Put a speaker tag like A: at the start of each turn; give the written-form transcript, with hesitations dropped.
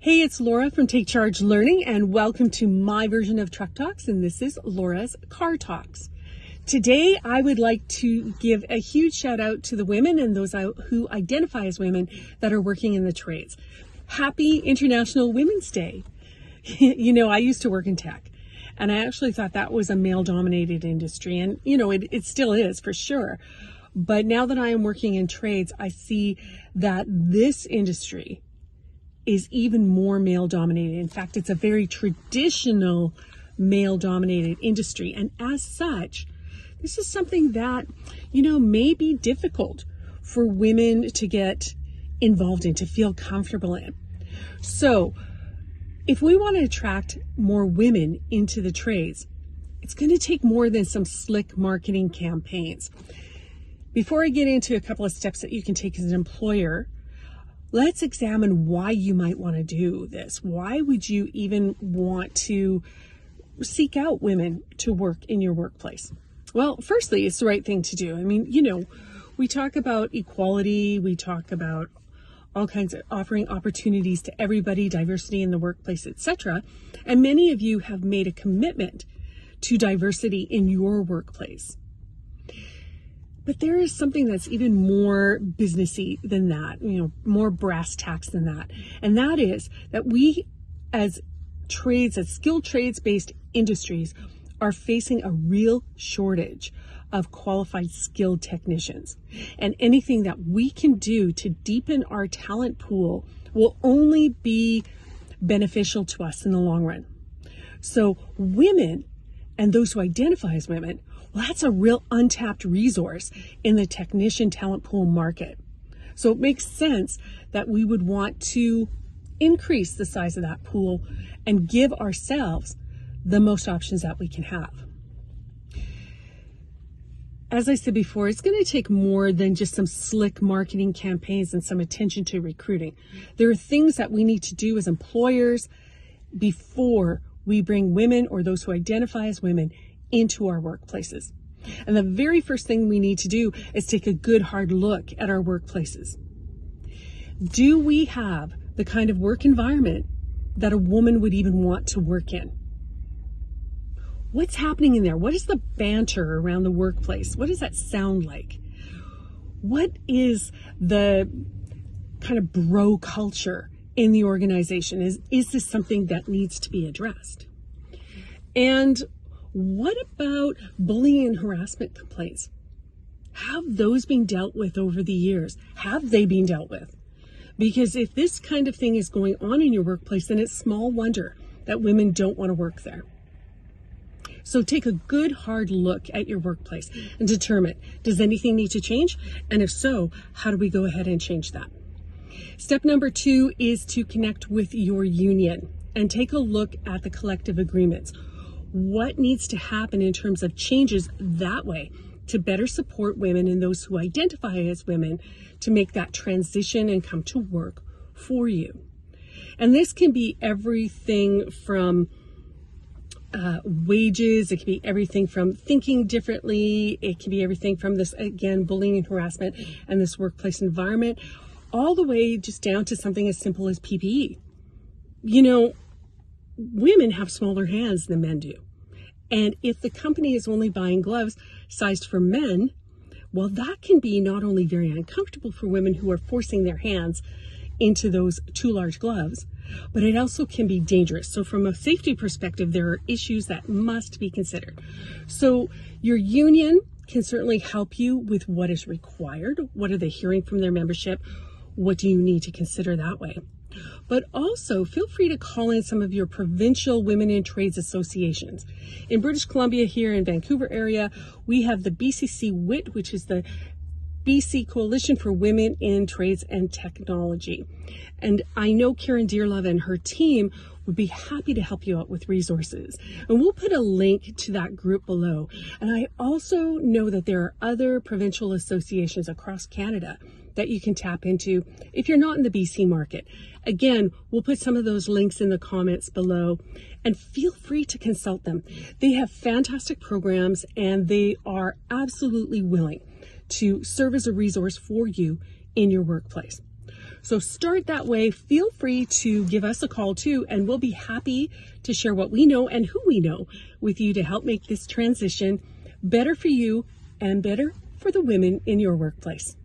A: Hey, it's Laura from Take Charge Learning, and welcome to my version of Truck Talks, and this is Laura's Car Talks. Today, I would like to give a huge shout out to the women and those who identify as women that are working in the trades. Happy International Women's Day. You know, I used to work in tech, and I actually thought that was a male-dominated industry, and you know, it still is for sure. But now that I am working in trades, I see that this industry is even more male-dominated. In fact, it's a very traditional male-dominated industry. And as such, this is something that, you know, may be difficult for women to get involved in, to feel comfortable in. So if we want to attract more women into the trades, it's going to take more than some slick marketing campaigns. Before I get into a couple of steps that you can take as an employer, let's examine why you might want to do this. Why would you even want to seek out women to work in your workplace? Well, firstly, it's the right thing to do. I mean, you know, we talk about equality, we talk about all kinds of offering opportunities to everybody, diversity in the workplace, etc. And many of you have made a commitment to diversity in your workplace. But there is something that's even more businessy than that, you know, more brass tacks than that. And that is that we as skilled trades-based industries are facing a real shortage of qualified skilled technicians. And anything that we can do to deepen our talent pool will only be beneficial to us in the long run. So women and those who identify as women, well, that's a real untapped resource in the technician talent pool market. So it makes sense that we would want to increase the size of that pool and give ourselves the most options that we can have. As I said before, it's going to take more than just some slick marketing campaigns and some attention to recruiting. There are things that we need to do as employers before we bring women or those who identify as women into our workplaces. And the very first thing we need to do is take a good hard look at our workplaces. Do we have the kind of work environment that a woman would even want to work in? What's happening in there? What is the banter around the workplace? What does that sound like? What is the kind of bro culture in the organization? Is this something that needs to be addressed? And what about bullying and harassment complaints? Have those been dealt with over the years? Have they been dealt with? Because if this kind of thing is going on in your workplace, then it's small wonder that women don't want to work there. So take a good hard look at your workplace and determine, does anything need to change? And if so, how do we go ahead and change that? Step number 2 is to connect with your union and take a look at the collective agreements. What needs to happen in terms of changes that way to better support women and those who identify as women to make that transition and come to work for you? And this can be everything from wages, it can be everything from thinking differently, it can be everything from this, again, bullying and harassment and this workplace environment, all the way just down to something as simple as PPE. You know, women have smaller hands than men do. And if the company is only buying gloves sized for men, well, that can be not only very uncomfortable for women who are forcing their hands into those too large gloves, but it also can be dangerous. So from a safety perspective, there are issues that must be considered. So your union can certainly help you with what is required. What are they hearing from their membership? What do you need to consider that way? But also feel free to call in some of your provincial women in trades associations. In British Columbia, here in Vancouver area, we have the BCWITT, which is the BC Coalition for Women in Trades and Technology. And I know Karen Dearlove and her team would be happy to help you out with resources. And we'll put a link to that group below. And I also know that there are other provincial associations across Canada that you can tap into if you're not in the BC market. Again, we'll put some of those links in the comments below, and feel free to consult them. They have fantastic programs, and they are absolutely willing to serve as a resource for you in your workplace. So start that way. Feel free to give us a call too, and we'll be happy to share what we know and who we know with you to help make this transition better for you and better for the women in your workplace.